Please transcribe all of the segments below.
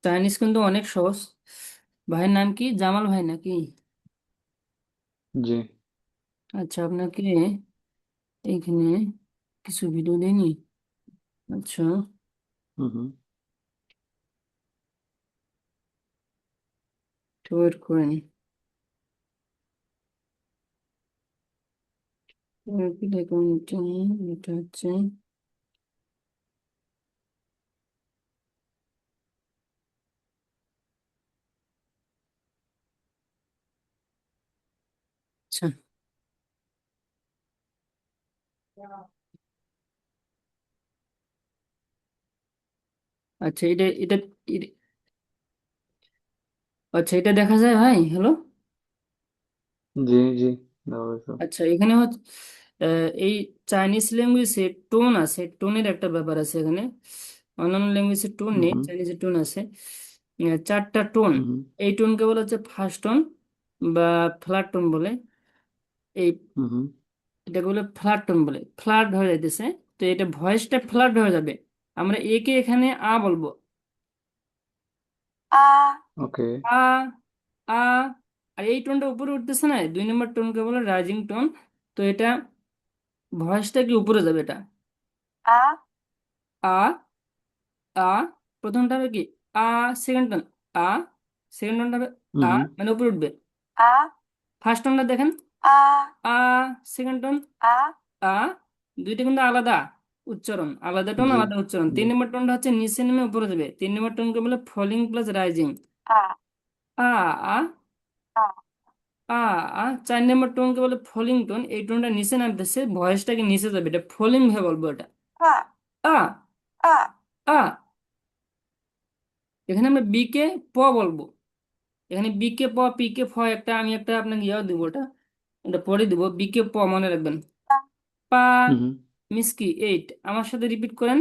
Chinese কিন্তু অনেক সহজ। ভাইয়ের নাম কি, জামাল ভাই নাকি? জি। আচ্ছা, আপনাকে এইখানে কিছু ভিডিও দেয়নি। আচ্ছা, হুম হুম। একটু ওয়েট করেন। এটা হচ্ছে। আচ্ছা আচ্ছা, এটা এটা এটা- আচ্ছা, এটা দেখা যায় ভাই? হ্যালো। জি জি। দাও তো। আচ্ছা, এখানে হচ্ছে এই চাইনিজ ল্যাঙ্গুয়েজে টোন আছে, টোনের একটা ব্যাপার আছে এখানে। অন্যান্য ল্যাঙ্গুয়েজে টোন হুম নেই, হুম। চাইনিজে টোন আছে। চারটা টোন। হুম হুম। এই টোনকে বলা হচ্ছে ফার্স্ট টোন বা ফ্ল্যাট টোন বলে। এই হুম হুম। এটাকে বলে ফ্ল্যাট টোন বলে, ফ্ল্যাট হয়ে যাইতেছে। তো এটা ভয়েসটা ফ্ল্যাট হয়ে যাবে। আমরা একে এখানে আ বলবো। আ, ওকে। আ, আ। আর এই টোনটা উপরে উঠতেছে না, 2 নম্বর টোনকে বলে রাইজিং টোন। তো এটা ভয়েসটা কি উপরে যাবে এটা। আ, আ, আ। প্রথমটা হবে কি আ, সেকেন্ড টোন আ, সেকেন্ড টোনটা হবে হুম আ, হুম। মানে উপরে উঠবে। আ, ফার্স্ট টোনটা দেখেন। আ, আ, সেকেন্ড টোন আ, আ। দুইটা কিন্তু আলাদা উচ্চারণ, আলাদা টোন জি আলাদা উচ্চারণ। তিন জি। নম্বর টোনটা হচ্ছে নিচে নেমে উপরে যাবে, 3 নম্বর টোনকে বলে ফলিং প্লাস রাইজিং। আ, আ, আ, আ, আ, আ। 4 নম্বর টোনকে বলে ফলিং টোন, এই টোনটা নিচে নামতেছে, ভয়েসটাকে নিচে যাবে, এটা ফলিং ভাবে বলবো এটা। আ, আ, আ, আ। এখানে আমরা বি কে প বলবো। এখানে বি কে প, পি কে ফ, একটা আমি একটা আপনাকে ইয়াও দিব, ওটা এটা পরে দিব। বি কে প মনে রাখবেন। পা, হুম হুম। মিসকি 8, আমার সাথে রিপিট করেন।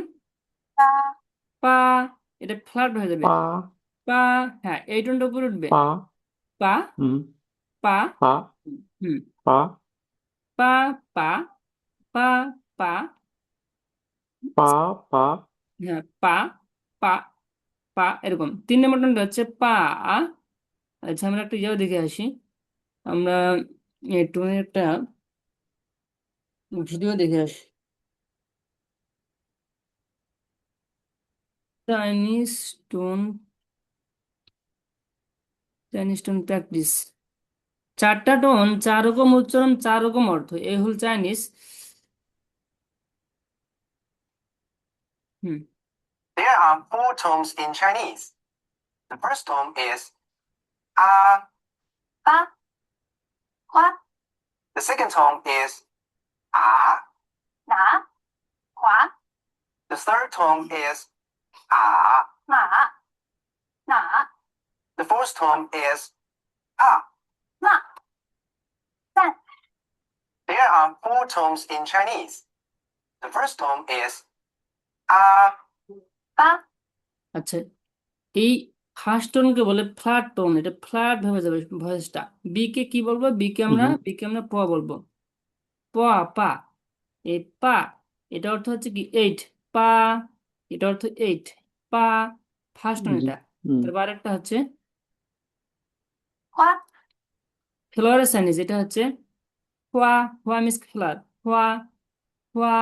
পা, পা। এটা ফ্ল্যাট হয়ে যাবে। পা পা। হ্যাঁ, এই টোনটা উপরে উঠবে। পা। পা, হুম। পা। পা হুম। পা পা, পা, পা, পা। পা পা। হ্যাঁ, পা, পা, পা, এরকম। 3 নম্বর টোনটা হচ্ছে পা, আ। আচ্ছা, আমরা একটা ইয়াও দেখে আসি। আমরা এই টোনের একটা ভিডিও দেখে আসি। Chinese tone, Chinese tone practice. 4টা টোন, 4 রকম উচ্চারণ, 4 রকম অর্থ, এই হল Chinese. Hmm. There are four tones in Chinese. The first tone is a, a, a. The second tone is a, na, hua. The third tone is a, ma, na. The fourth tone is a, ma, san. There are four tones in Chinese. The first tone is a, a. আচ্ছা, এই first টোনকে বলে flat tone, এটা flat ভাবে যাবে ভয়েসটা। B কে কি বলবো, হুম হুম। B কে আমরা প বলবো। প, পা। এই পা, এটা অর্থ হচ্ছে কি এইট। পা, এটা অর্থ এইট। পা, ফার্স্ট টোন জি। এটা। হুম। তারপর আরেকটা হচ্ছে হোয়া, ফ্লোয়ারের চাইনিজ, এটা হচ্ছে হোয়া। হোয়া মিস ফ্লাওয়ার, হোয়া, হোয়া।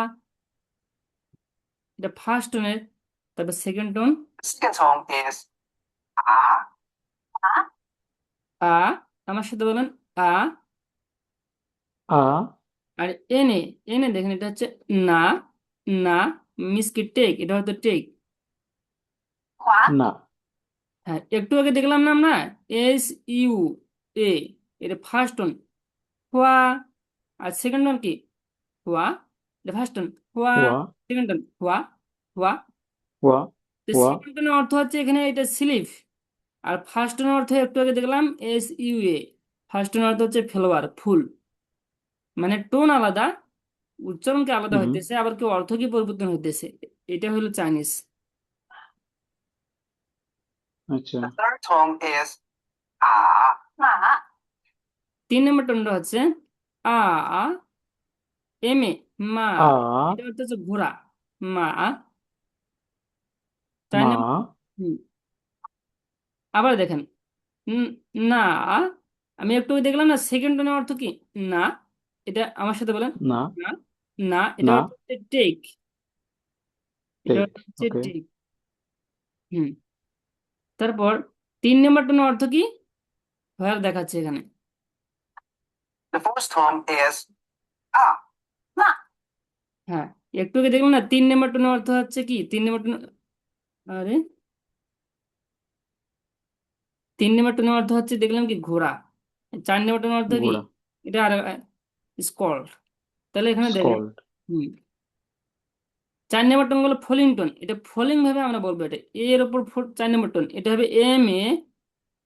এটা ফার্স্ট টোনের। তারপর second tone. Second tone is আ, আ, আ। আমার সাথে বলেন আ। আ আর এনে, এনে দেখেন এটা হচ্ছে না, না। মিসকি টেক, এটা হয়তো টেক। না। হ্যাঁ, একটু আগে দেখলাম না আমরা এস ইউ এ, এটা ফার্স্ট টোন হুয়া। আর সেকেন্ড টোন কি হুয়া, এটা ফার্স্ট টোন হুয়া, ওয়া সেকেন্ড টোন হুয়া, হুয়া। ওয়া তো ওয়া। সেকেন্ড টোনের অর্থ হচ্ছে এখানে এটা স্লিভ। আর ফার্স্ট টোনের অর্থ একটু আগে দেখলাম এস ইউ এ, ফার্স্ট টোনের অর্থ হচ্ছে ফ্লাওয়ার, ফুল। মানে টোন আলাদা, উচ্চারণকে আলাদা হুম হুম। হইতেছে, আবার কি অর্থ কি পরিবর্তন হইতেছে। এটা হলো চাইনিজ। আচ্ছা। The third tone is আ, মা। 3 নম্বর টোনটা হচ্ছে আ, আ, এম এ, মা। আ এটা হচ্ছে ঘোড়া, মা। চার মা নম্বর। হুম। আবার দেখেন, উম, না, আমি একটু দেখলাম না সেকেন্ড টোনের অর্থ কি? না। এটা আমার সাথে বলেন। না, না, না, এটা না, অর্থ হচ্ছে টেক। এটা টেক। অর্থ হচ্ছে ওকে। টেক। হুম। তারপর 3 নম্বর টোনের অর্থ কি? ভাইয়ার দেখাচ্ছে এখানে। The fourth tone is a. না। হ্যাঁ, একটু আগে দেখলাম না 3 নম্বর টোনের অর্থ হচ্ছে কি? 3 নম্বর টোন, আরে 3 নম্বর টোনের অর্থ হচ্ছে দেখলাম কি ঘোড়া। 4 নম্বর টোনের অর্থ কি? ঘোড়া। এটা আর স্কল্ড। তাহলে এখানে দেখেন। স্কল্ড। হুম। 4 নম্বর টোন গুলো ফলিং টোন, এটা ফলিং ভাবে আমরা বলবো। এটা এর উপর 4 নম্বর টোন, এটা হবে এম এ,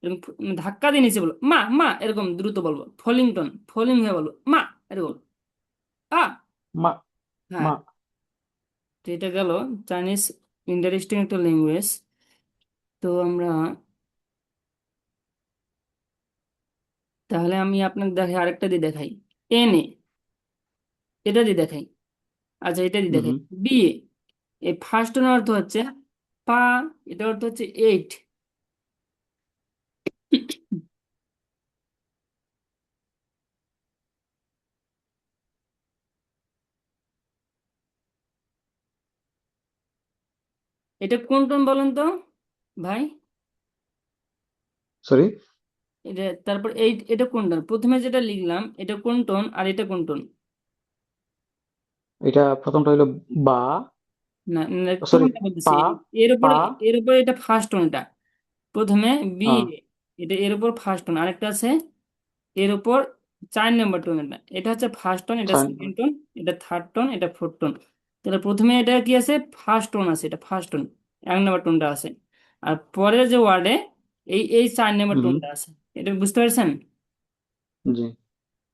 এরকম ধাক্কা দিয়ে নিচে বলবো মা মা, এরকম দ্রুত বলবো। ফলিং টোন, ফলিং ভাবে বলবো মা, এরকম আ। মা। হ্যাঁ। মা। তো এটা গেল চাইনিজ, ইন্টারেস্টিং একটা ল্যাঙ্গুয়েজ। তো আমরা, তাহলে আমি আপনাকে দেখাই, আরেকটা দিয়ে দেখাই। এন এ, এটা দিয়ে দেখাই। আচ্ছা, এটা দিয়ে হুম, দেখাই। হুম। বি এ, এই ফার্স্ট অর্থ হচ্ছে পা, এটা অর্থ হচ্ছে 8। এটা কোন টোন বলেন তো ভাই? সরি। এটা তারপর এটা কোন টোন? প্রথমে যেটা লিখলাম এটা কোন টোন, আর এটা কোন টোন? এটা প্রথমটা হইলো বা। না না, সরি। টোনটা বলতেছি। পা। এর উপরে, পা। এর উপরে এটা ফার্স্ট টোন। এটা প্রথমে বি আ, এ, এটা এর উপর ফার্স্ট টোন। আরেকটা আছে এর উপর 4 নম্বর টোন। এটা এটা হচ্ছে ফার্স্ট টোন, এটা সাইন। সেকেন্ড টোন, এটা থার্ড টোন, এটা ফোর্থ টোন। তাহলে প্রথমে এটা কি আছে? ফার্স্ট টোন আছে, এটা ফার্স্ট টোন, 1 নম্বর টোনটা আছে। আর পরের যে ওয়ার্ডে এই 4 নম্বর হুম, হুম। টোনটা আছে। এটা বুঝতে পারছেন? জি।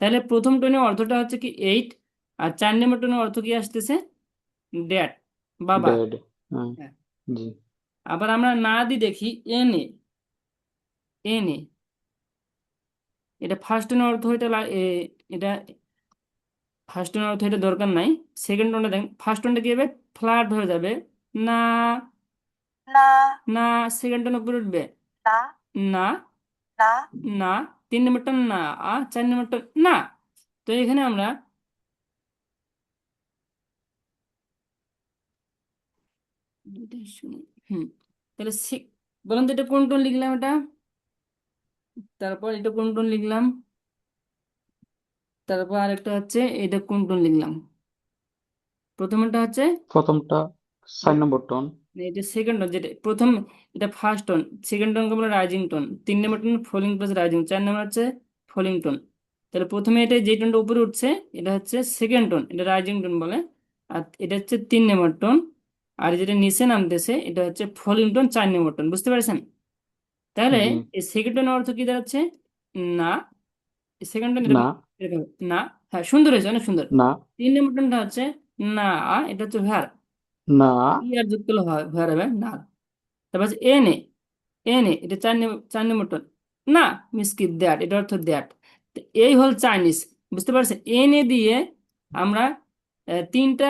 তাহলে প্রথম টোনের অর্থটা হচ্ছে কি 8, আর 4 নম্বর টোনের অর্থ কি আসতেছে? ড্যাড, বাবা। ডেড। হ্যাঁ। হ্যাঁ। জি। আবার আমরা না দিয়ে দেখি এনে, এনে, এটা ফার্স্ট টোনের অর্থ হইতে এটা ফার্স্ট টোনের অর্থ এটা দরকার নাই। সেকেন্ড টোনটা দেখেন, ফার্স্ট টোনটা কি হবে? ফ্ল্যাট হয়ে যাবে। না, না, না। সেকেন্ড টোন উপরে উঠবে না, না, না, না। 3 নম্বরটা না, 4 নম্বরটা না। তো এখানে আমরা হুম, তাহলে বলুন তো এটা কোন টোন লিখলাম এটা? তারপর এটা কোন টোন লিখলাম? তারপর আরেকটা হচ্ছে এটা কোন টোন লিখলাম? প্রথমটা হচ্ছে, প্রথমটা 4 নম্বর টোন। এটা সেকেন্ড টোন। যেটা প্রথম, এটা ফার্স্ট টোন, সেকেন্ড টোনকে বলে রাইজিং টোন, 3 নম্বর টোন ফলিং প্লাস রাইজিং, 4 নম্বর হচ্ছে ফলিং টোন। তাহলে প্রথমে এটা যে টোনটা উপরে উঠছে এটা হচ্ছে সেকেন্ড টোন, এটা রাইজিং টোন বলে। আর এটা হচ্ছে 3 নম্বর টোন। আর যেটা নিচে নামতেছে এটা হচ্ছে ফলিং টোন, 4 নম্বর টোন। বুঝতে পারছেন? তাহলে জি। এই সেকেন্ড টোনের অর্থ কি দাঁড়াচ্ছে? না। সেকেন্ড টোন এরকম, না, এরকম না। হ্যাঁ, সুন্দর হয়েছে, অনেক সুন্দর। না, 3 নম্বর টোনটা হচ্ছে না, এটা হচ্ছে ভ্যার, না। ই আর যুক্ত হলে ভ্যার হবে না। তারপর হচ্ছে এনে, এনে, এটা 4 নম্বর টোন। না, মিসকিপ দ্যাট, এটা অর্থ দ্যাট। এই হল চাইনিজ। বুঝতে পারছেন? এনে দিয়ে আমরা তিনটা,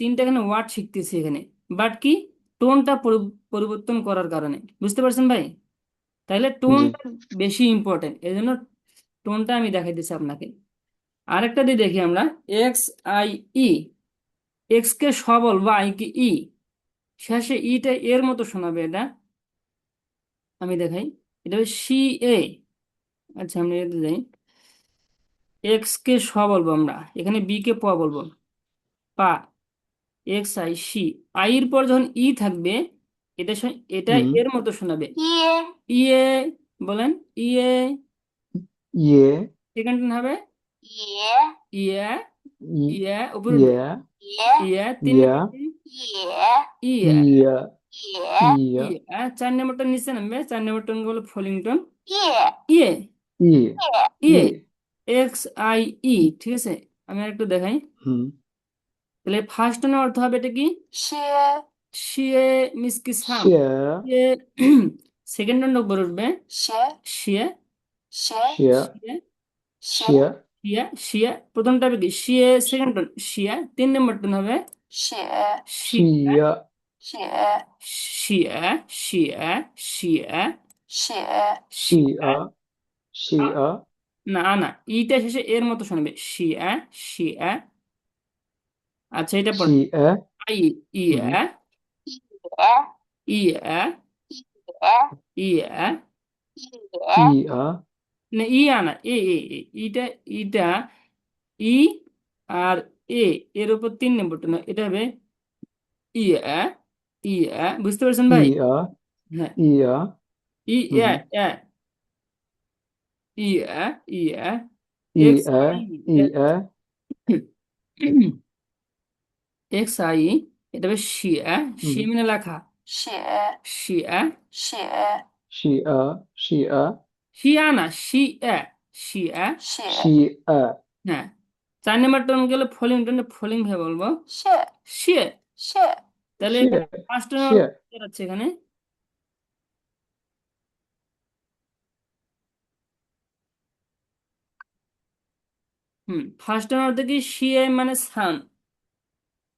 তিনটা এখানে ওয়ার্ড শিখতেছি এখানে। বাট কি, টোনটা পরিবর্তন করার কারণে। বুঝতে পারছেন ভাই? তাহলে জি। টোনটা বেশি ইম্পর্টেন্ট, এই জন্য টোনটা আমি দেখাই দিচ্ছি আপনাকে। আরেকটা দিয়ে দেখি আমরা। এক্স আই ই, এক্স কে স বলবো, আই কে ই, শেষে ইটা এর মতো শোনাবে এটা। আমি দেখাই, এটা সি এ। আচ্ছা, আমরা এতে যাই। এক্স কে স বলবো আমরা, এখানে বি কে প বলবো, পা। এক্স আই সি, আই এর পর যখন ই থাকবে এটা এটা হুম। এর মতো শোনাবে, ইয়ে, ইয়ে। বলেন ইয়ে। ইয়ে। সেকেন্ড হবে ইয়ে, ইয়ে, ই- ইয়ে উপর উঠবে, ইয়া। ইয়ে, ইয়ে। তিন ইয়া। নম্বর কি? ইয়ে, ইয়ে, ইয়া। ইয়ে, ইয়া। ইয়ে। 4 নম্বরটা নিচে নামবে, 4 নম্বর টোন বলে ফলিংটন। ইয়ে, ইয়ে, ই। ইয়ে, ই। X I E. ঠিক আছে, আমি আর একটু দেখাই। হুম। তাহলে ফার্স্ট টোনের অর্থ হবে এটা কি? সে, সে মিস কি সাম, শিয়া। সে। সেকেন্ড টোনটা উপরে উঠবে সে, সে, সে, শিয়া। সে, সে, শিয়া। শিয়া, শিয়া। প্রথমটা হবে কি শিয়ে, সেকেন্ড টোন শিয়া, 3 নম্বর টোন হবে শিয়া, শিয়া, শিয়া। শিয়া, শিয়া, শিয়া, শিয়া। শিয়া শিয়া না না, ইটা শেষে এর মতো শুনবে, শিয়া শিয়া। আচ্ছা, এটা পড়েন, শিয়া I hmm yeah yeah yeah, ইয়া না ইয়া না, ইটা ইটা ই আর এ, এর উপর 3 নম্বরটা না, এটা হবে ইয়া ইয়া, বুঝতে পারছেন ভাই? ইয়া হ্যাঁ, yeah yeah hmm yeah yeah yeah, X yeah I, yeah X I, এটা হবে শিয়া, হুম মানে লেখা শিয়া, শিয়া শিয়া শিয়া না, শিয়া শিয়া। শিয়া হ্যাঁ, 4 নম্বর টোন গেলে ফলিং টোনে ফলিং ভাবে বলবো শিয়ে। তাহলে শিয়া এখানে ফার্স্ট টোন শিয়া আছে এখানে। ফার্স্ট টোন অর্থ কি? শিয়ে মানে সান।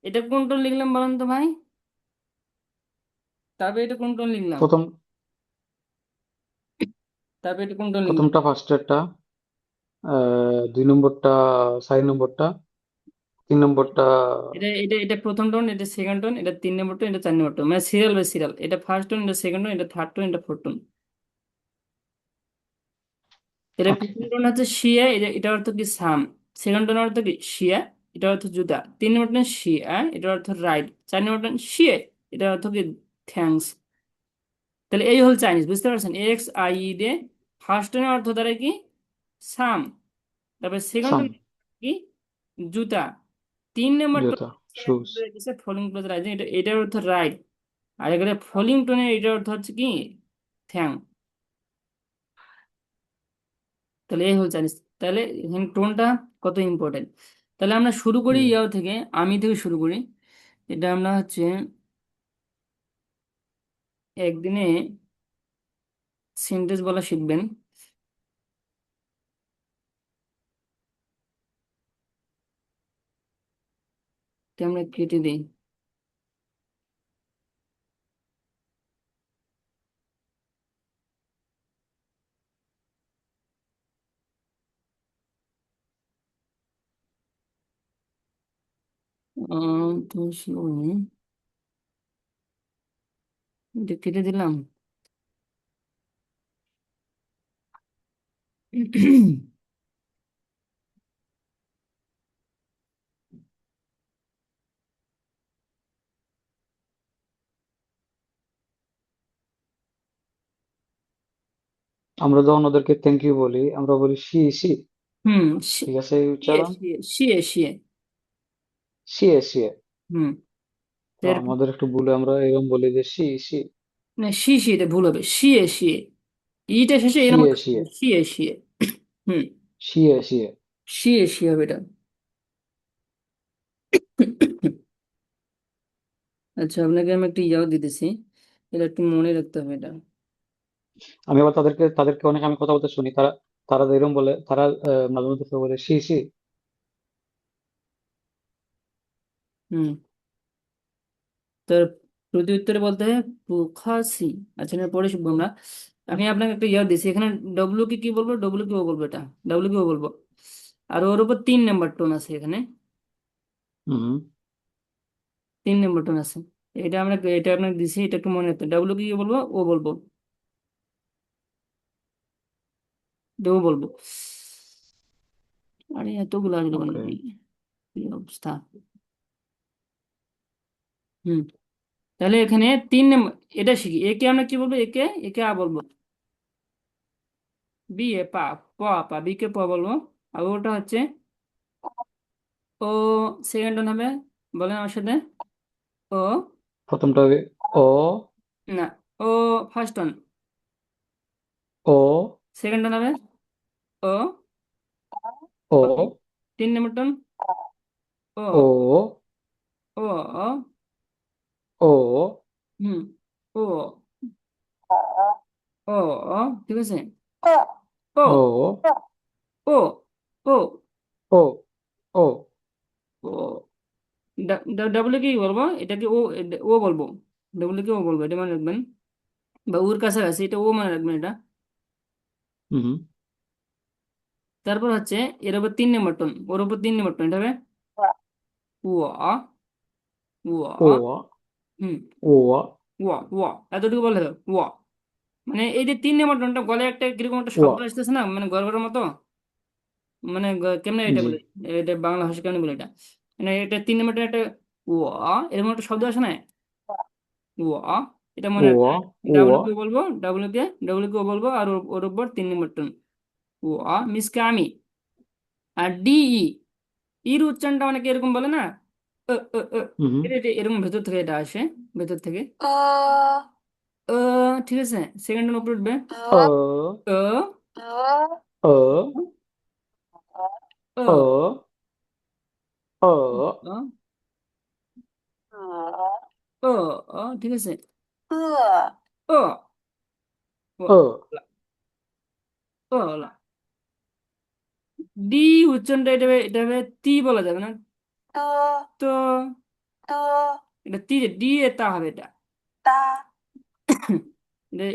এটা কোন টোন লিখলাম বলেন তো ভাই? তারপরে এটা কোন টোন লিখলাম? প্রথম তারপরে এটা কোন টোন লিখলাম? প্রথমটা ফার্স্টেরটা 2 নম্বরটা 4 নম্বরটা 3 নম্বরটা এটা এটা এটা প্রথম টোন, এটা সেকেন্ড টোন, এটা 3 নম্বর টোন, এটা 4 নম্বর টোন, মানে সিরিয়াল বাই সিরিয়াল। এটা ফার্স্ট টোন, এটা সেকেন্ড টোন, এটা থার্ড টোন, এটা ফোর্থ টোন। এটা ওকে প্রথম টোন হচ্ছে শিয়া, এটা অর্থ কি সাম। সেকেন্ড টোন অর্থ কি শিয়া, এটা অর্থ জুতা। 3 নম্বর টোন শিয়া, এটা অর্থ রাইট। 4 নম্বর টোন শিয়ে, এটা অর্থ কি থ্যাঙ্কস। তাহলে এই হল চাইনিজ, বুঝতে পারছেন? এক্স আই ই দিয়ে ফার্স্ট টোনের অর্থ দ্বারা কি সাম, তারপরে সেকেন্ড সাম টোন কি জুতা। 3 নম্বর টোন জুতা শুজ ফলিং ক্লোজ রাইজিং, এটার অর্থ রাইট। আর এখানে ফলিং টোনের এটার অর্থ হচ্ছে কি থ্যাং। তাহলে এই হল চাইনিজ। তাহলে এখানে টোনটা কত ইম্পর্টেন্ট। তাহলে আমরা শুরু করি হুম ইয়াও থেকে, আমি থেকে শুরু করি। এটা আমরা হচ্ছে একদিনে সেন্টেন্স বলা শিখবেন। এটা আমরা কেটে দিই। তো শুনুন, এটা কেটে দিলাম। আমরা যখন ওদেরকে থ্যাংক ইউ বলি আমরা বলি শি শি হুম, ঠিক আছে এই শিয়ে উচ্চারণ শিয়ে শিয়ে শিয়ে। শিয়ে শিয়ে হুম, তো আমাদের একটু ভুলে আমরা এরকম বলি যে শি শি না শি শি, এটা ভুল হবে, শিয়ে শিয়ে। ইটা শেষে এর শিয়ে মতো শিয়ে শিয়ে শিয়ে। হুম, শিয়ে শিয়ে শিয়ে শিয়ে হবে এটা। আচ্ছা, আপনাকে আমি একটা ইয়াও দিতেছি, এটা একটু মনে রাখতে হবে এটা। আমি আবার তাদেরকে অনেক আমি কথা বলতে শুনি তারা তারা এরকম বলে তারা মাঝে মধ্যে বলে শি শি হুম, তার প্রতি উত্তরে বলতে হয় পুখাসি। আচ্ছা, না পরে শিখবো আমরা। আমি আপনাকে একটা ইয়াও দিছি, এখানে ডব্লিউ কে কি বলবো, ডব্লিউ কে ও বলবো, এটা ডব্লিউ কে ও বলবো। আর ওর উপর 3 নম্বর টোন আছে এখানে, হুম 3 নম্বর টোন আছে। এটা আপনাকে দিছি, এটা একটু মনে রাখতে, ডাব্লিউ কি বলবো, ও বলবো, ও বলবো। আরে এতগুলো আসলো কেন? ওকে কি অবস্থা। হুম, তাহলে এখানে 3 নম্বর, এটা শিখি। একে আমরা কি বলবো, একে একে আ বলবো, বি এ পা, প পা, বি কে প বলবো। আর ওটা হচ্ছে ও, সেকেন্ড টোন হবে, বলেন আমার সাথে, ও। প্রথমটা হবে ও না, ও ফার্স্ট টোন, ও সেকেন্ড টোন হবে ও। ও ও, 3 নম্বর টোন ও ও ও ও। ও হুম, ও ও ও, ঠিক আছে, ও ও ও ও ও ও ও। ডাব্লিউ কি বলবো, এটাকে ও, ও বলবো, ডাব্লিউ কে ও বলবো, এটা মনে রাখবেন। বা উর কাছাকাছি, এটা ও মনে রাখবেন এটা। হুম। তারপর হচ্ছে এর উপর 3 নম্বর টোন, ওর উপর 3 নম্বর টোন, এটা হবে উ আ, উ ও আ। হুম, ও উ আ, উ আ, এতটুকু বলে হবে উ আ। মানে এই যে 3 নম্বর টোনটা, গলায় একটা কিরকম একটা ও শব্দ আসতেছে না, মানে গড়গড়ের মতো, মানে কেমনে এটা জি বলে, এটা বাংলা ভাষা কেমনে বলে এটা, মানে এটা 3 নম্বর টোন একটা উ আ এরকম একটা শব্দ আসে না, উ আ, এটা মনে ও রাখবে। ও ডাব্লিউ কে বলবো, ডাব্লিউ কে বলবো, আর ওর উপর 3 নম্বর টোন, উ আ মিসকে আমি। আর ডি ই, ইর উচ্চারণটা অনেকে এরকম বলে না, ও ও ও, হুম এরকম ভেতর থেকে এটা আসে, ভেতর থেকে ও, ঠিক আছে, সেকেন্ড টোন উপরে উঠবে ও ও ও ও ও ও ও ও ও, ঠিক আছে, ও ও ও ও, ডি উচ্চারণটা এটা এটা হবে তি বলা যাবে না, তো এটা তি, ডি এ তা হবে এটা,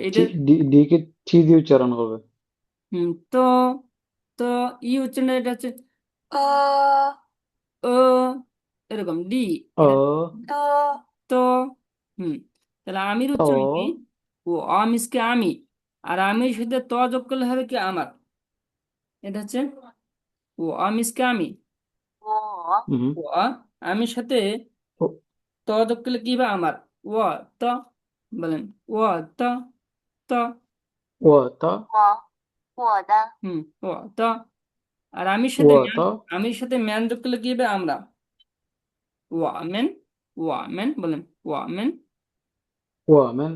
এটা ডি কে টি দিয়ে উচ্চারণ করবে। তো তো ই উচ্চারণটা এটা হচ্ছে ও, এরকম ডি, এটা ও তো। হুম, তাহলে আমির উচ্চারণ কি, ও ও আমিষকে আমি, আর আমির সাথে ত যোগ করলে হবে কি আমার, এটা হচ্ছে ও আমিষকে আমি, হুম ও আমির সাথে ও ত যোগ করলে কি হবে আমার, ও ত, বলেন ও ত, ত। ও তা হুম, ও ত। আর আমির ও সাথে ম্যান, তা আমির সাথে ম্যান যোগ করলে কি হবে আমরা, ও আমেন, ও আমেন, বলেন ও আমেন। ও আমেন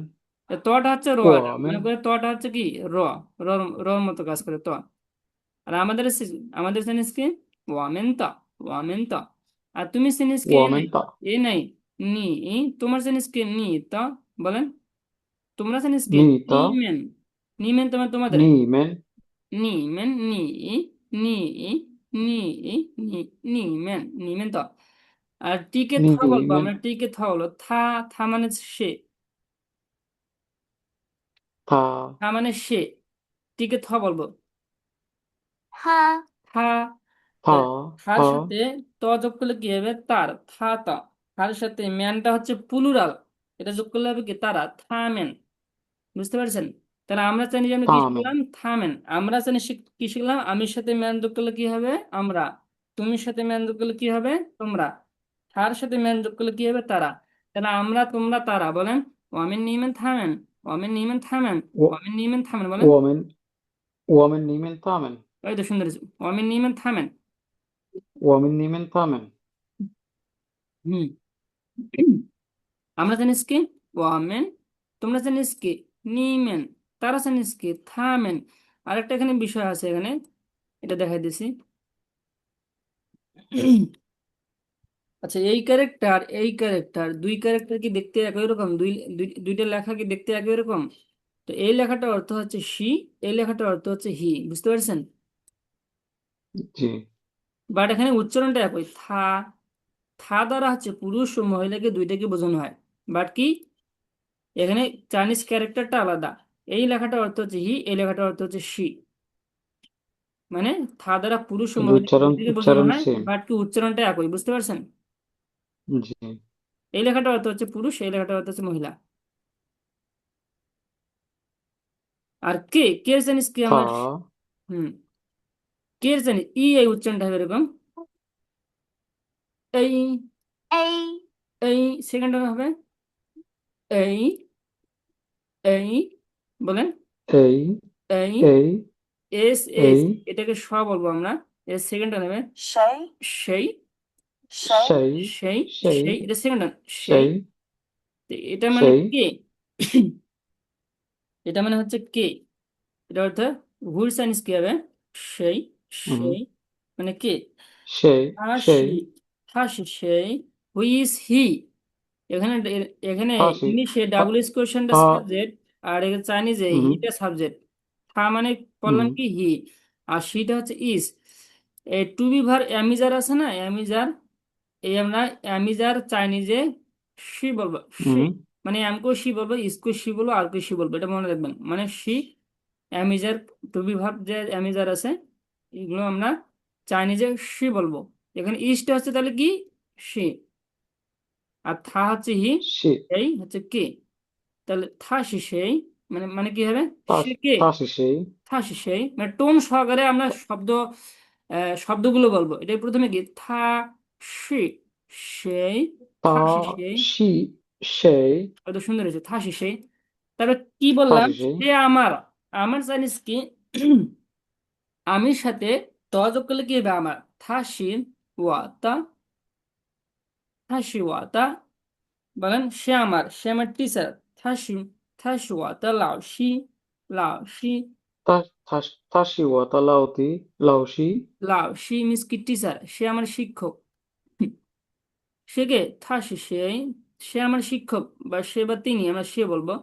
তটা হচ্ছে র, ও এটা আমেন মনে করে তটা হচ্ছে কি র, রর রর মতো কাজ করে তো। আর আমাদের সিনিস কি ওয়ামেন তা, ওয়ামেন তা। আর তুমি সিনিস ও কি এ আমেন নাই, তা এ নাই, নি ই, তোমার সিনিস কি নি তা, বলেন তোমরা সিনিস কি নি নি তা মেন, নি মেন তোমার তোমাদের, নি মেন নি মেন নি ই, নি ই, নি ই, নি, নি মেন, নি মেন তো। আর টি কে থ নি বলবো মেন আমরা, টি কে থ হলো থা, থা মানে সে, থা থা মানে সে, টি কে থ বলবো থা। থা থার থা সাথে ত যোগ করলে কি হবে তার, থা তা। থার সাথে ম্যানটা হচ্ছে প্লুরাল, এটা যোগ করলে হবে কি তারা, থামেন। বুঝতে পারছেন? তাহলে আমরা জানি যে আমরা কি থামেন শিখলাম, থামেন। আমরা জানি কি শিখলাম, আমির সাথে ম্যান যোগ করলে কি হবে আমরা, তুমির সাথে ম্যান যোগ করলে কি হবে তোমরা, থার সাথে ম্যান যোগ করলে কি হবে তারা। তাহলে আমরা তোমরা তারা, বলেন ওয়ামিন নিমেন থামেন, ওয়ামিন নিমেন থামেন, ও ওয়ামিন নিমেন থামেন, ও বলেন। আমেন ও আমেন নি মেন থামেন ওই তো সুন্দর হয়েছে। ওয়ামিন নিমেন থামেন। ও আমেন নি মেন থামেন হুম, আমরা জানিস কি ওয়ামেন, তোমরা জানিস কি নিমেন, তারা জানিস কি থামেন। আরেকটা এখানে বিষয় আছে এখানে, এটা দেখাই দিছি। আচ্ছা, এই ক্যারেক্টার দুই ক্যারেক্টার কি দেখতে একই রকম, দুইটা লেখা কি দেখতে একই রকম? তো এই লেখাটার অর্থ হচ্ছে শি, এই লেখাটার অর্থ হচ্ছে হি, বুঝতে পারছেন? জি বাট এখানে উচ্চারণটা একই, থা, থা দ্বারা হচ্ছে পুরুষ ও মহিলাকে দুইটাকে বোঝানো হয়। বাট কি এখানে চাইনিজ ক্যারেক্টারটা আলাদা, এই লেখাটার অর্থ হচ্ছে হি, এই লেখাটার অর্থ হচ্ছে শি। মানে থা দ্বারা পুরুষ ও কিন্তু মহিলাকে উচ্চারণ দুইটাকে বোঝানো উচ্চারণ হয়, সেম বাট কি উচ্চারণটা একই, বুঝতে পারছেন? জি এই লেখাটার অর্থ হচ্ছে পুরুষ, এই লেখাটার অর্থ হচ্ছে মহিলা। আর কে, কে জানিস কি থা আমরা, হুম, কে জানিস ই, এই উচ্চারণটা হবে এরকম, এই, এই সেকেন্ড হবে এই, এই, বলেন এই এই, এই এস এস, এই এটাকে স বলবো আমরা, এর সেকেন্ড নেবে সেই, সেই সেই, সেই সেই, এটা সেকেন্ড, সেই। সেই তো এটা মানে সেই কে, এটা মানে হচ্ছে কে, এটা অর্থ ভুল সাইন্স কি হবে, সেই, হুম সেই মানে কে, সেই সেই হাসি, হাসি সেই, হুই ইজ হি। এখানে এখানে হাসি ইংলিশে হা ডাবল কোশ্চেনটা হা সাবজেক্ট, আর এখানে চাইনিজে হুম হিটা সাবজেক্ট। হা মানে হুম বললাম কি হি, আর সিটা হচ্ছে ইজ। এই টু বি ভার অ্যামিজার আছে না, অ্যামিজার, এই আমরা অ্যামিজার চাইনিজে সি বলবো, সি, হুম মানে এমকেও সি বলবো, ইসকেও সি বলবো, আরকেও সি বলবো, এটা মনে রাখবেন। মানে see, am is are, to be verb যে অ্যামিজার আছে এগুলো আমরা চাইনিজে সি বলবো। এখানে ইস্ট হচ্ছে তাহলে কি সি, আর থা হচ্ছে হি, সে এই হচ্ছে কে, তাহলে থা সি সেই, মানে মানে কি হবে তা সে কে, তা সেই থা সি সেই, মানে টোন সহকারে আমরা শব্দগুলো বলবো। এটাই প্রথমে কি থা সি সেই, তা থা সি সেই, সি সেই কত সুন্দর হয়েছে থা সি সেই। তারপর কি তা বললাম, সেই সে আমার, আমার চাইনিজ কি আমির সাথে ত যোগ করলে কি হবে আমার, থা শিন ওয়া তা, থা শি ওয়া তা, বলেন সে আমার, সে আমার টিচার, থা শি, থা শি ওয়া তা লাও শি, লাও শি, তা তা তা সি ওয়া তা লাউতি লাউসি লাও শি মিস কি টিচার, সে আমার শিক্ষক। সে কে, থা শি সেই, সে আমার শিক্ষক, বা সে বা তিনি, আমরা সে বলবো।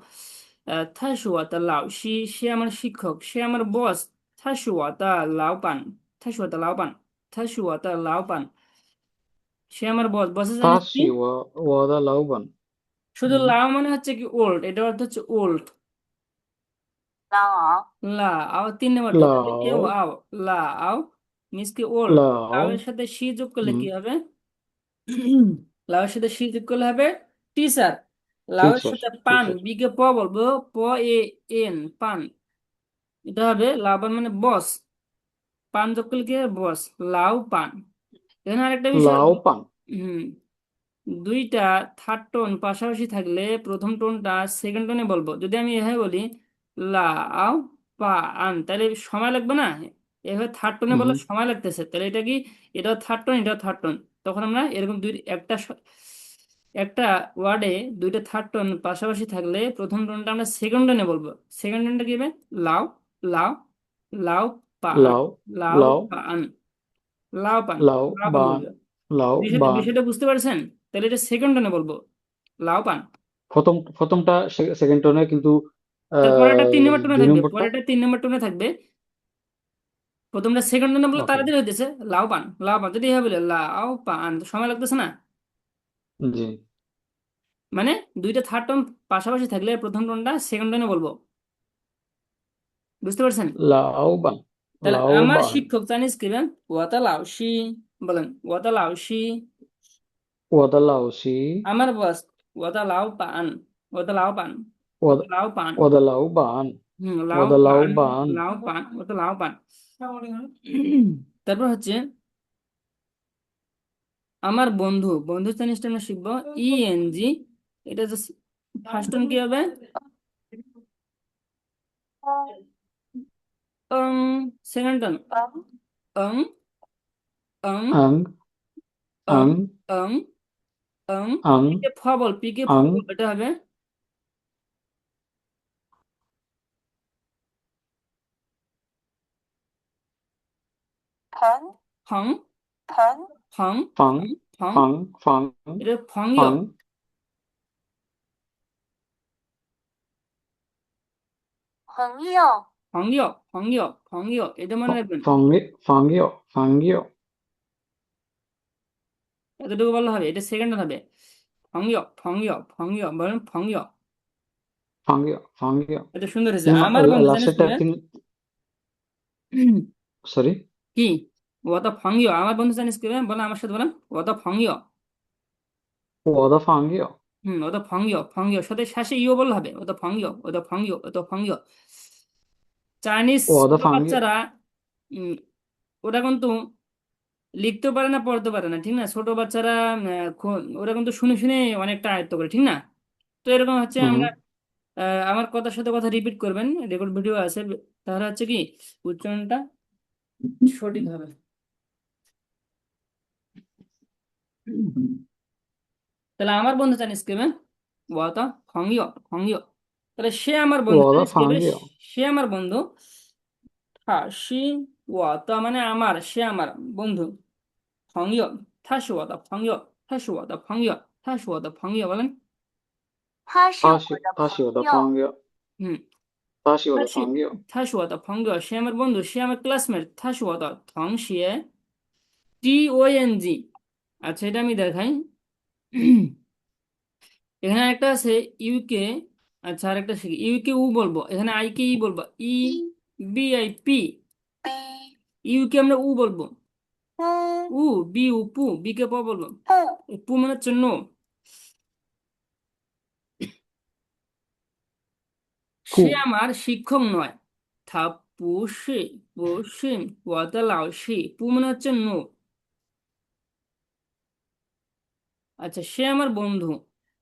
থা শি ওয়া তা লাও শি, সে আমার শিক্ষক, সে আমার বস, থা শি ওয়া তা লাও পান, থা শি ওয়া তা লাও পান, থা শি ওয়া তা লাও পান, সে আমার বস, বসের তা জানিস কি, সি ওয়া দা লাউবান শুধু লাও মানে হচ্ছে কি ওল্ড, এটা অর্থ হচ্ছে ওল্ড। লাও, লা আও 3 নম্বর টো, তাহলে লাও এও আও, লা আও মিন্স কি ওল্ড। লাও লাউ এর সাথে সি যোগ করলে হুম কি হবে, লাউ এর সাথে সি যোগ করলে হবে টিচার। লাউ এর টিচার সাথে পান, টিচার বি কে প বলবো, প এ এন পান, এটা হবে লাবান মানে বস, পান যোগ করলে কি হবে বস, লাউ পান। এখানে আরেকটা বিষয় লাও হলো, পান হুম, দুইটা থার্ড টোন পাশাপাশি থাকলে প্রথম টোনটা সেকেন্ড টোনে বলবো। যদি আমি এভাবে বলি লা আও পা আন, তাহলে সময় লাগবে না, এভাবে থার্ড টোনে বললে হুম সময় লাগতেছে, তাহলে এটা কি, এটাও থার্ড টোন, এটাও থার্ড টোন। তখন আমরা এরকম দুই একটা ওয়ার্ডে দুইটা থার্ড টোন পাশাপাশি থাকলে প্রথম টোনটা আমরা সেকেন্ড টোনে বলবো। সেকেন্ড টোনটা কি হবে লাও, লাও, লাও পা আন, লাও লাও লাও পা আন, লাও পান, লাও লাও পান বান বলবো। লাও বিষয়টা বান বিষয়টা বুঝতে পারছেন? তাহলে এটা সেকেন্ড টোনে বলবো, লাও পান। প্রথমটা সেকেন্ড টোনে কিন্তু তার পরেরটা 3 নম্বর টোনে দুই থাকবে, নম্বরটা পরেরটা 3 নম্বর টোনে থাকবে। প্রথমটা সেকেন্ড টোনে বলে ওকে তাড়াতাড়ি হইতেছে, লাও পান, লাও পান, যদি এভাবে বলে লাও পান তো সময় লাগতেছে না। জি মানে দুইটা থার্ড টোন পাশাপাশি থাকলে প্রথম টোনটা সেকেন্ড টোনে বলবো। বুঝতে পারছেন? লাও বান তাহলে লাও আমার বান শিক্ষক চাইনিজ কিবেন, ওয়াতা লাউসি, বলেন ওয়াতা লাউসি। ওয়া দা লাউসি আমার বস, ওয়াতা লাও পান, ওয়াতা লাও পান, ওয়া ওয়াতা লাও পান, ওয়া দা লাও বান ওয়া লাও দা লাও পান, বান লাও পান, ওয়াতা লাও পান। তারপর হচ্ছে আমার বন্ধু, বন্ধু জিনিসটা আমরা শিখবো ইএনজি, এটা জাস্ট ফার্স্ট টাইম কি হবে, অং, সেকেন্ড টার্ম অং, অং, আং অং, আং অং, অং, আং পিকে ফ বল, পিকে ফ আং বল, এটা হবে ফং, ফং, ফং, ফং, ফাং ফং, ফং, ফাং ফাং এটা ফংইয়, ফাং ফংইয়, ফংইয়, ফংইয়, ফংইয়, এটা মনে রাখবেন। ফাঙ্গিও ফাঙ্গিও এতটুকু বললে হবে, এটা সেকেন্ড হবে ফংইয়, ফংইয়, ফংইয়, বলেন ফংইয়। ফাঙ্গিও ফাঙ্গিও এটা সুন্দর হয়েছে। আমার বন্ধু জানিস কি লাস্টেরটা সরি কি, ওয়াদা ফাঙ্গিও, আমার বন্ধু জানিস কি বলেন আমার সাথে বলেন ওয়াদা ফাঙ্গিও। ওয়া দা ফাঙ্গিও ওটা ফাঙ্গিও, ফাঙ্গিও সাথে শেষে ইও বললে হবে, ওটা ফাঙ্গিও, ওটা ফাঙ্গিও, ওটা ফাঙ্গিও। চাইনিজ ওয়া দা ছোট ফাঙ্গিও বাচ্চারা উম, ওরা কিন্তু লিখতেও পারে না, পড়তে পারে না, ঠিক না? ছোট বাচ্চারা ওরা কিন্তু শুনে শুনে অনেকটা আয়ত্ত করে, ঠিক না? তো এরকম হচ্ছে হুম আমরা আমার কথার সাথে কথা রিপিট করবেন, রেকর্ড ভিডিও আছে, তাহলে হচ্ছে কি উচ্চারণটা সঠিক হবে। তাহলে আমার বন্ধু চাইনিজ কেবেন ওয়াতা ফংইয়, ফংইয়। তাহলে সে আমার বন্ধু ওয়া দা চাইনিজ কেবে, ফাঙ্গিও সে আমার বন্ধু, হ্যাঁ সি ওয়াতা মানে আমার, সে আমার বন্ধু, ফংইয়, থাস ওয়াতা ফংইয়, থাস ওয়াতা ফংইয়, থাস ওয়াতা ফংইয়, বলেন 他是我的朋友 হুম 他是我他是的朋友他是我的朋友，সে আমার বন্ধু, সে আমার ক্লাসমেট, 他是我的同学，TONG। আচ্ছা এটা আমি দেখাই, এখানে একটা আছে ইউকে। আচ্ছা, আরেকটা শিখি, ইউকে উ বলবো, এখানে আই কে ই বলবো, ই বি আই পি। ইউকে আমরা উ বলবো, উ বি উ পু, বি কে প বলবো, পু মানে হচ্ছে নো। সে পু আমার শিক্ষক নয়, থা পু সে, পু সিম ওয়াদা লাও সি, পু মানে হচ্ছে নো। আচ্ছা, সে আমার বন্ধু,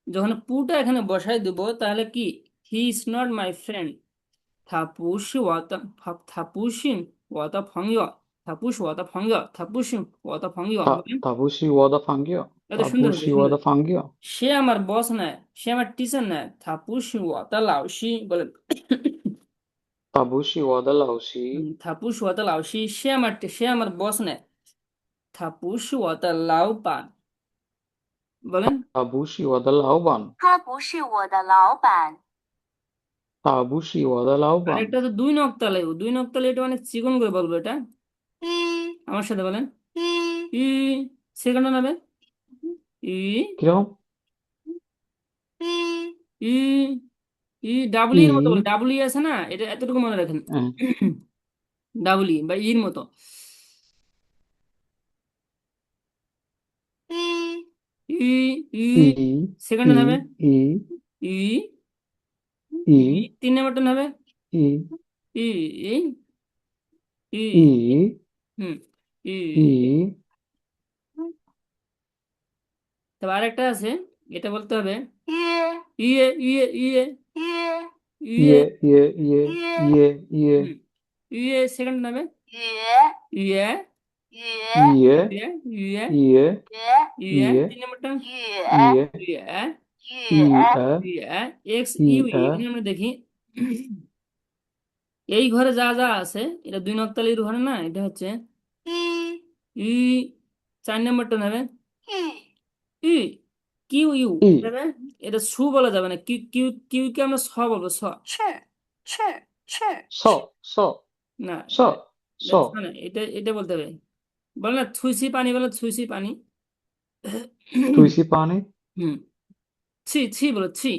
যখন পুটা এখানে বসাই দেবো তাহলে কি, he is not my friend, 他不是我的，他不是我的朋友，他不是我的朋友，他不是我的朋友。বলেন, তাবুশি ওয়াদা ফাঙ্গিও এত সুন্দর হবে, তাবুশি সুন্দর। ওয়াদা ফাঙ্গিও সে আমার বস নয়, সে আমার টিচার নয়, 他不是我的老师। বলেন, তাবুশি ওয়াদা লাউসি 他不是我的老师，সে আমার বস নয়, 他不是我的老板। বলেন, তাবুশি ওয়াদা লাউবান 他不是我的老板。 তাবুশি ওয়াদা লাউবান আরেকটা তো দুই নকতালে, দুই নকতালে এটা অনেক চিকন করে বলবো এটা, 一 আমার সাথে বলেন, 一 ই, সেকেন্ড নেবে, ই, কিরকম 一 ই, ই ডাবল ই এর মতো বলে, ডাবল ই আছে না, এটা এতটুকু মনে রাখেন, হ্যাঁ, ডাবল ই বা ইর মতো, 一 ই, ই, ই সেকেন্ড ই হবে, ই ই, ই ই, তিন নাম্বারটা হবে, ই ই, ই, ই, ই হুম, ই। ই তবে আরেকটা আছে, এটা বলতে হবে, 约 ইয়ে, ইয়ে, ইয়ে, 约 ইয়ে, ইয়ে ইয়ে ইয়ে 约 ইয়ে ইয়ে হুম, ইয়ে, সেকেন্ড হবে, 约 ইয়ে, 约 ইয়ে ইয়ে, ইয়ে, ইয়ে约 ইয়ে, ইয়ে তিন নাম্বারটা, 约 ইয়ে ইয়ে, 约 ইয়ে ইয়ে, এক্স ইউ ই। ইয়ে এখানে আমরা দেখি, এই ঘরে যা যা আছে এটা দুই নকতালির ঘরে না, এটা হচ্ছে 一 ই, চার নাম্বারটা নেবে, 一 ই, কিউ ইউ, ই এটা নেবে, এটা সু বলা যাবে না, কিউ কিউ, কিউ কে আমরা স বলবো, স। 去去去 স স না, স স এটা স না, এটা এটা বলতে হবে, বলে না ছুঁইছি পানি, বলে ছুঁইছি পানি। তুইসি পানি হুম, ছি ছি বলো, ছি,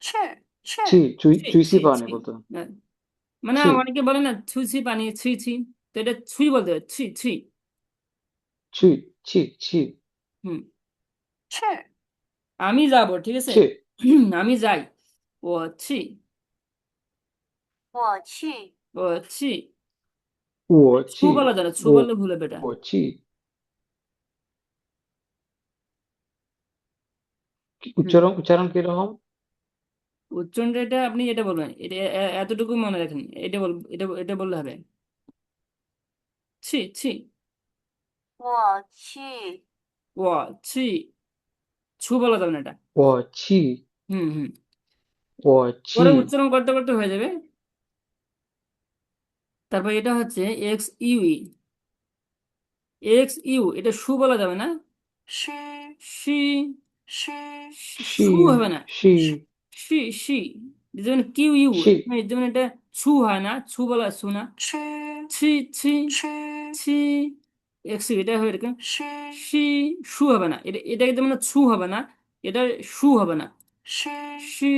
去去 ছি ছি, চুইসি ছি, পানি ছি। বলতো হ্যাঁ, মানে ছি অনেকে বলে না ছুঁইছি পানি, ছি ছি, তো এটা ছুঁই বলতে হবে, ছি ছি। চুই ছি ছি হুম, 去 আমি যাব, ঠিক আছে, ছি আমি যাই, ও ছি, 我去 ও ছি। ও ছু ছি বলা যায় না, ছু ও বললে ভুল হবে এটা। ও ছি হুম, উচ্চারণ কিরকম উচ্চারণটা এটা আপনি এটা বলবেন, এটা এতটুকু মনে রাখেন, এটা বল, এটা এটা বললে হবে, ছি ছি, 我去 ও ছি, ছু বলা যাবে না এটা। ও ছি হুম, হুম, ও পরে ছি উচ্চারণ করতে করতে হয়ে যাবে। তারপর এটা হচ্ছে X U E, X U, এটা সু বলা যাবে না, 虚 সি, 虚 শি সু হবে না, শি সি, সি, যেমন কিউ ইউ, শি যেমন এটা ছু হয় না, ছু বলা, ছু না, 虚 ছি ছি, 虚 ছি, এক্স ইউ, এটা হবে এরকম, 虚 সি, সু হবে না, এটা এটা যেমন ছু হবে না, এটা সু হবে না, 虚 সি,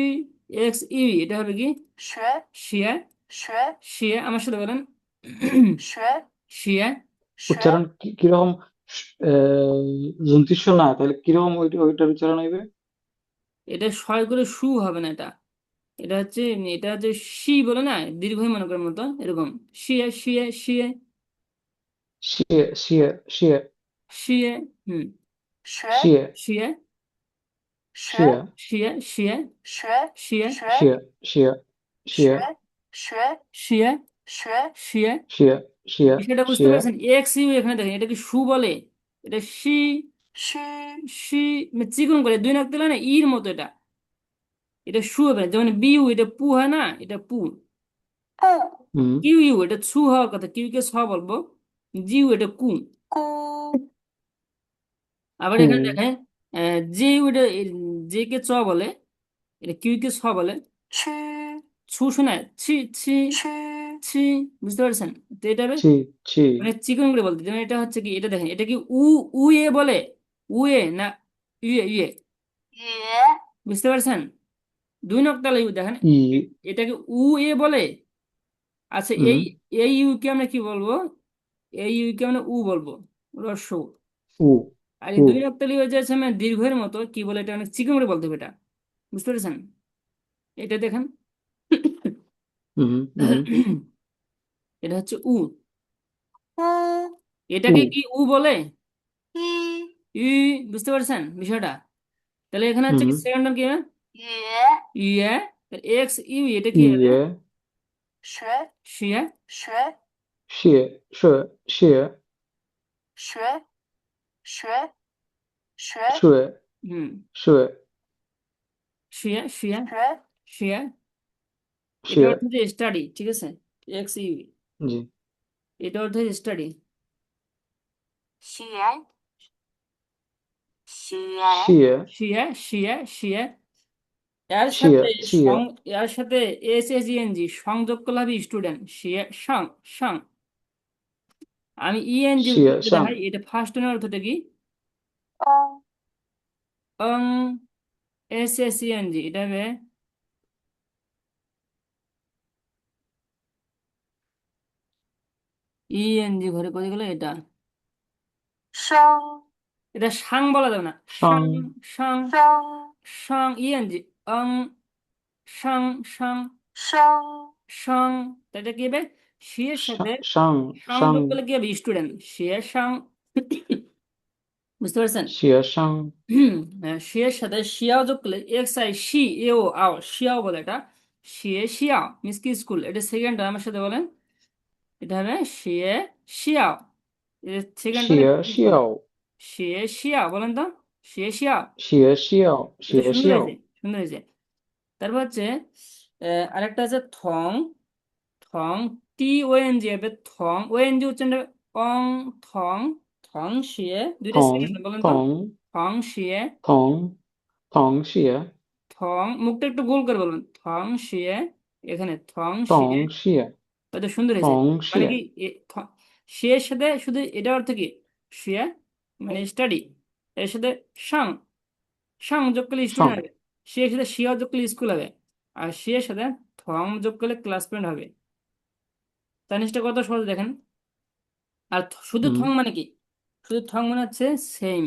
এক্স ইউ, এটা হবে কি, 学 শিয়া, 学 শিয়া, আমার সাথে বলেন, 学 শিয়া। 学 উচ্চারণ কিরকম জন্তিস্ব না তাহলে কিরকম ওইটার উচ্চারণ হইবে এটা শয় করে সু হবে না, এটা এটা হচ্ছে, এটা হচ্ছে শি বলে না, দীর্ঘই মনে করার মতো এরকম, শিয়ে শিয়ে শিয়ে, শিয়ে শিয়ে শিয়ে শিয়ে, হুম, 学 শিয়ে শিয়ে, 学 শিয়ে শিয়ে, শিয়ে, 学 শিয়ে, 学 শিয়ে শিয়ে 学 শিয়ে, 学 শিয়ে। শিয়ে শিয়ে বিষয়টা বুঝতে শিয়ে পারছেন, এক্স ইউ এখানে দেখেন, এটা কি সু বলে, এটা শি, 虚 শি, মানে চিকন করে দুই নাক দিলে না ইর মতো, এটা এটা সু হবে না, যেমন বিউ, এটা পু হয় না, এটা পু। 不 হুম কিউ ইউ, এটা ছু হওয়ার কথা, কিউ কে ছ বলবো, জিউ, এটা কু। 咕 আবার কু এখানে দেখেন, যে ওটা, যে কে চ বলে, এটা কিউ কে ছ বলে, 区 ছু শোনায়, ছি ছি, 区 ছি, বুঝতে পারছেন, তো এটা হবে ছি ছি মানে চিকন করে বলতে, যেমন এটা হচ্ছে কি, এটা দেখেন, এটা কি উ, উ এ বলে, উ এ না, ইয়ে ইয়ে, 也 বুঝতে পারছেন? 2 নক্তালা ইউ দেখেন, ই এটাকে উ এ বলে। আচ্ছা, হুম এই ইউ কে আমরা কি বলবো? এই ইউ কে আমরা উ বলবো, রস্য উ। উ আর এই উ 2 নক্তালা ইউ হচ্ছে আমরা দীর্ঘের মতো কি বলে, এটা অনেক চিকন করে বলতে হবে এটা। বুঝতে পেরেছেন? এটা দেখেন। হুম হুম এটা হচ্ছে উ। u, উ এটাকে কি উ বলে? i, ই। বুঝতে পারছেন বিষয়টা? তাহলে এখানে হচ্ছে হুম কি সেকেন্ড টার্ম কি হবে? ye, ইয়ে। এক্স ইউ, এটা কি হবে? ইয়ে xue, শিয়া। xue, 谢是谢 xue, xue, xue, 睡 হুম। 睡 শিয়া শিয়া xue, শিয়া। এটা 学 অর্থ হচ্ছে স্টাডি, ঠিক আছে? এক্স ইউ, জি এটা অর্থ হচ্ছে স্টাডি। xue, xue, 谢 শিয়া শিয়া শিয়া। এর 谢 সাথে 谢 এর সাথে এস এস ই এন জি সংযোগ করলে হবে স্টুডেন্ট, শিয়া সাং সাং। আমি ইএন জি 谢 করে 上 দেখাই, এটা ফার্স্ট এর অর্থটা কি? ong, অং। S S E N G, এটা হবে ইএন জি ঘরে করে গেলে এটা। sheng, এটা সাং বলা যাবে না, সাং 上 সাং sheng, সাং ইএন জি। অং সাং সাং sheng, সাং। তো এটা কি হবে? শিয়ের সাথে 上 সংযোগ 上 করলে কি হবে? স্টুডেন্ট, শিয়ে সাং। বুঝতে পারছেন? 学生 শিয়ের সাথে শিয়াও যোগ করলে এক্স আই শি এও আও, শিয়াও বলে এটা। শিয়ে শিয়াও মিস কি স্কুল, এটা সেকেন্ড আমার সাথে বলেন। এটা হবে শিয়ে শিয়াও। এটা সেকেন্ড টার্ম 学 স্কুল। 校 শিয়ে শিয়াও বলেন তো। শিয়ে শিয়াও। 学校 এটা 学 সুন্দর হয়েছে, 校 সুন্দর হয়েছে। তারপর হচ্ছে আরেকটা আছে থং। থং টি ও এন জি হবে থং, ও এন জি উচ্চারণ হবে অং থং। থং শিয়ে, দুইটা সেকেন্ড 同 বলেন তো। 同 থং শিয়ে 同同学 থং, মুখটা একটু গোল করে বলবেন, থং শিয়ে। এখানে থং শিয়ে, 同学 কত সুন্দর হয়েছে। 同 মানে কি 学 শিয়ের সাথে শুধু এটা অর্থ কি? শিয়ে মানে স্টাডি, এর সাথে সাং, সাং যোগ করলে স্টুডেন্ট 上 হবে। শিয়ের সাথে শিয়া যোগ করলে স্কুল হবে। আর শিয়ের সাথে থং যোগ করলে ক্লাসমেট হবে। জিনিসটা কত সহজ দেখেন। আর শুধু থং 嗯 মানে কি? শুধু থং মানে হচ্ছে সেম।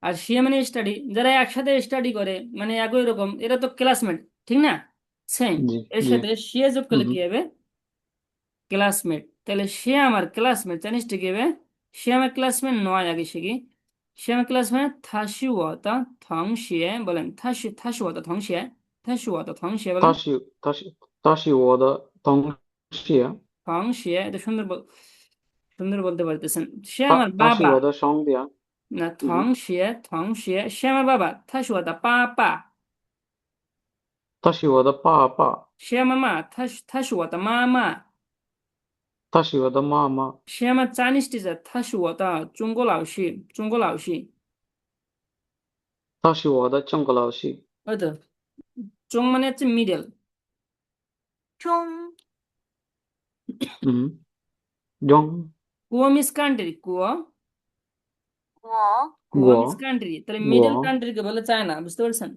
আর সে মানে স্টাডি, যারা একসাথে স্টাডি করে মানে একই রকম, এরা তো ক্লাসমেট, ঠিক না? সেম। জি এর জি সাথে সে যোগ করলে 嗯 কি হবে? ক্লাসমেট। তাহলে সে আমার ক্লাসমেট, জানিসটা কি হবে? সে আমার ক্লাসমেট নয়, আগে শিখি। সে আমার ক্লাসমেট থাশি ওয়াতা থং শিয়ে বলেন, থাশি থাশি ওয়াতা থং শিয়ে, থাশি ওয়াতা থং শিয়ে বলেন। 他是我的同学 থং শিয়ে, এটা সুন্দর সুন্দর বলতে পারতেছেন। সে আমার 他是 বাবা। 我的兄弟啊 না, 嗯 থং শিয়ে থং শিয়ে, সে আমার বাবা, থাশি ওয়াতা পাপা। 他是我的爸爸 সে আমার মা, থাশি ওয়াতা মামা। 他是我的妈妈 সে আমার চাইনিজ টিচার, 他是我的中国老师。他是我的中国老师 ওই তো, চং মানে হচ্ছে মিডল। 中， 嗯 中 কুয়ো মিস কান্ট্রি, কুয়ো 我， কুয়ো মিস 我 কান্ট্রি, তাহলে মিডল 我 কান্ট্রিকে বলে চায়না। বুঝতে পারছেন?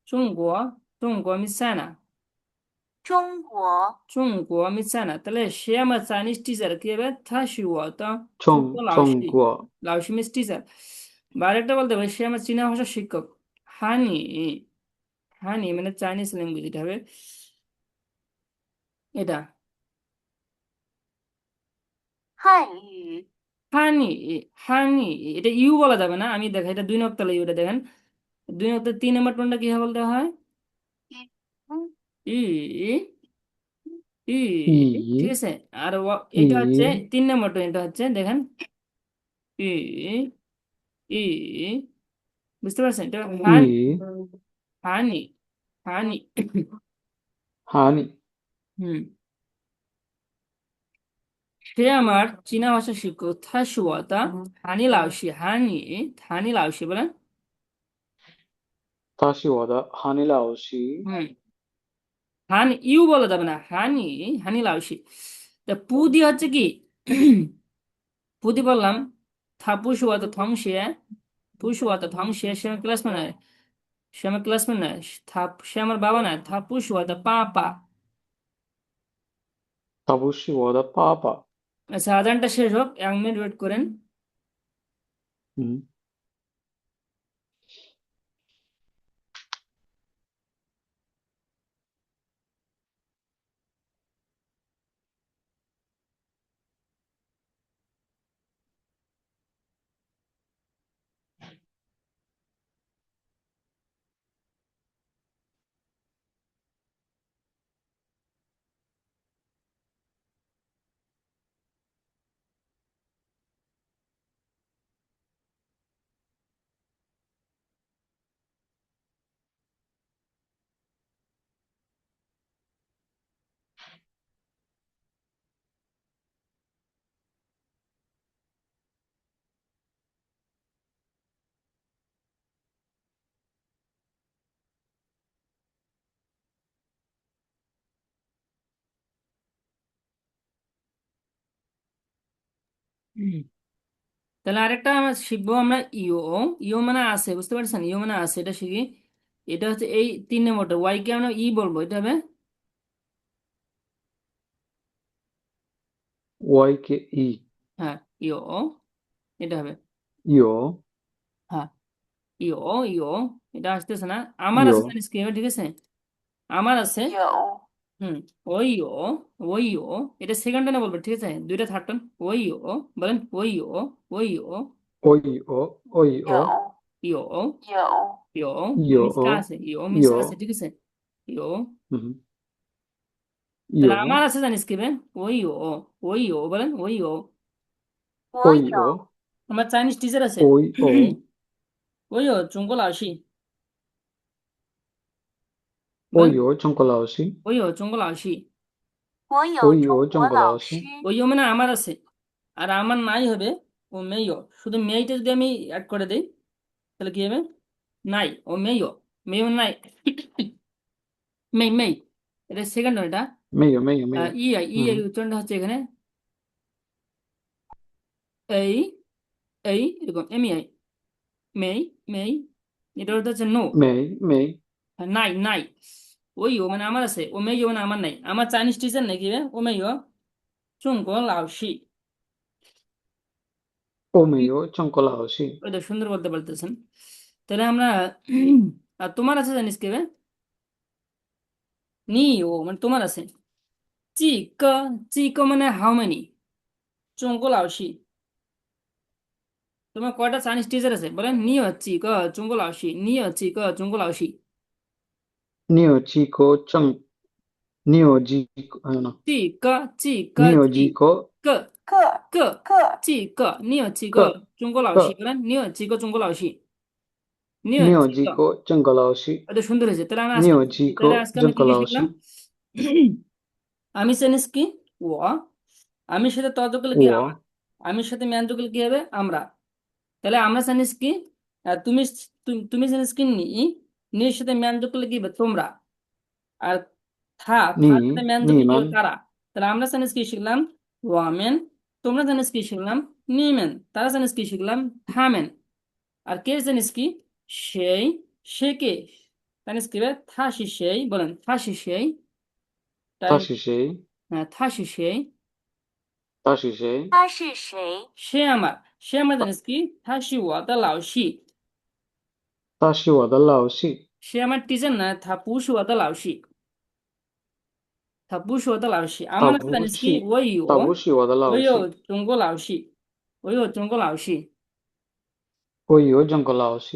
চুঙ্গুয়া, চুঙ্গুয়া মিস চায়না, 中国， চুঙ্গুয়া মিস চায়না। তাহলে সে আমার চাইনিজ টিচার কি হবে? 他是我的中国老师। 中国 লাউসি মিস টিচার। বা আরেকটা বলতে পারি, সে আমার চীনা ভাষার শিক্ষক। হানি, হানি মানে চাইনিজ ল্যাঙ্গুয়েজ, এটা হবে এটা। 汉语， হানি, হানি, এটা ইউ বলা যাবে না, আমি দেখা, এটা 2 নক্তালা ইউটা দেখেন। 2 নক্তা 3 নম্বর টোনটা কি বলতে হয়? 一，嗯，ই ই, ঠিক 乙 আছে? আর এটা হচ্ছে 乙 3 নম্বর টোন, এটা হচ্ছে দেখেন ই ই। বুঝতে পারছেন? এটা হানি, 乙 হানি, হানি। 哈尼 হুম। সে আমার চীনা ভাষা শিক্ষক, 他是我的韩语老师。হানি হানি老师বলেন। 他是我的哈尼老师 হুম। হানি ইউ বলা যাবে না, হানি, হানি লাউসি। তা পু দিয়ে হচ্ছে কি? পু দিয়ে বললাম 他不是我的同学 পুশ ওয়াতা সে আমার ক্লাসমেট নয়, সে আমার ক্লাসমেট নয়, সে আমার বাবা নয়, পুশ ওয়াতা পাপা।他不是我的爸爸。 আচ্ছা, আজানটা শেষ হোক, 1 মিনিট ওয়েট করেন। হুম। তাহলে আরেকটা আমরা শিখবো আমরা ইও। ইও মানে আছে, বুঝতে পারছেন? ইও মানে আছে, এটা শিখি। এটা হচ্ছে এই 3 নম্বরটা, ওয়াই কে আমরা ই বলবো, এটা হবে ওয়াই কে ই। হ্যাঁ ইও, এটা হবে ইও। হ্যাঁ ইও। ইও এটা আসতেছে না, আমার ইও। আছে জানিস কি হবে, ঠিক আছে? আমার আছে। 有 হুম, ওইও, ওইও, এটা সেকেন্ড টানে বলবেন, ঠিক আছে? দুইটা থার্ড টান, ওইও, বলেন ওইও, ওইও, ওই ও। ওই ও। 有 ইও, 有 ইও, ইও মিসকা ও। আছে, ইও মিসকা ইও। আছে, ঠিক আছে? ইও। হুম। তাহলে ইও। আমার আছে জানিস কি বে? ওইও, ওইও, বলেন ওইও। 我 ওই 有 ও। আমার চাইনিজ টিচার আছে। ওই ও। ওইও中国老师 ওই বলেন ও 中国老师。 ওইও中国老师。我有 ওই ও 中 中 国 国 老 老 师 师。 ওইও মানে আমার আছে, আর আমার নাই হবে ও মেইও। শুধু মেইটা যদি আমি অ্যাড করে দিই তাহলে কি হবে? নাই, ও মেইও, মেইও নাই। মেই মেই, এটা সেকেন্ড এটা। 没有没有没有。 ই আই, ই আই 嗯。 উচ্চারণটা হচ্ছে এখানে এই, এই এরকম এম ই আই, মেই, মেই। এটা অর্থ হচ্ছে নো, 没。 নাই নাই। ওইও মানে আমার আছে, ও মেইও মানে আমার নাই। আমার চাইনিজ টিচার নাকি রে? ও মেইও 中国老师。我没有中国老师。 ওইটা সুন্দর বলতে পারতেছেন। তাহলে আমরা আর তোমার আছে জানিস কে বে? নি ও মানে তোমার আছে। জি ক, জি ক মানে হাউ মেনি, 中国老师। তোমার কয়টা চাইনিজ টিচার আছে বলেন? নি ও জি ক 中国老师，নি ও জি ক 中国老师。你有几个中？你有几个？no。জি ক জি ক你有জি几个个个个个জি个，你有几个个中国老师？个？বলেন你有几个中国老师？你有你有几个？几个中国老师？ এটা সুন্দর হয়েছে। তাহলে আমরা你有几 তাহলে 个 আজকে আমরা 中 কি 国 কি 老 শিখলাম? 师？ আমি জানিস কি ও, আমির সাথে তর্জকলে কি আমার, 我。 আমির সাথে ম্যানজকলে কি হবে? আমরা। তাহলে আমরা জানিস কি তুমি, তুমি জানিস কি নি, নির সাথে ম্যানজকলে কি হবে? তোমরা। আর থার সাথে 你 ম্যানজকলে 你 কি হবে? 们 তারা। তাহলে আমরা জানিস কি শিখলাম? ওয়ামেন। তোমরা জানিস কি শিখলাম? নিমেন। তারা জানিস কি শিখলাম? থামেন। আর কে জানিস কি? সেই, সে কে জানিস কি হবে? থাসি সেই, বলেন থাসি সেই। 他 টাইম 是谁？ হ্যাঁ থাসি সেই। 他是谁？ 他是谁？ সে আমার, সে আমার জানিস কি? থাসি ওয়া দা লাউসি। 他是我的老师。 সে আমার টিচার না, থা পুসু ওয়া দা লাউসি। থা পুসু ওয়া দা লাউসি। 他 আমার আছে 不 জানিস কি? 是， ওই ও, 他不是我的老 ওই ও 师。 中国老师，ওই ও中国老师。我有中国老师。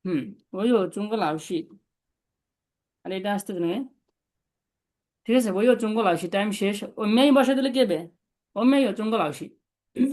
হুম, ওই ও中国老师। আর এটা আসতে দেবে, ঠিক আছে? ওই ও中国老师, টাইম শেষ। ও মেই বসে দিলে কি হবে? ও মেই ও中国老师।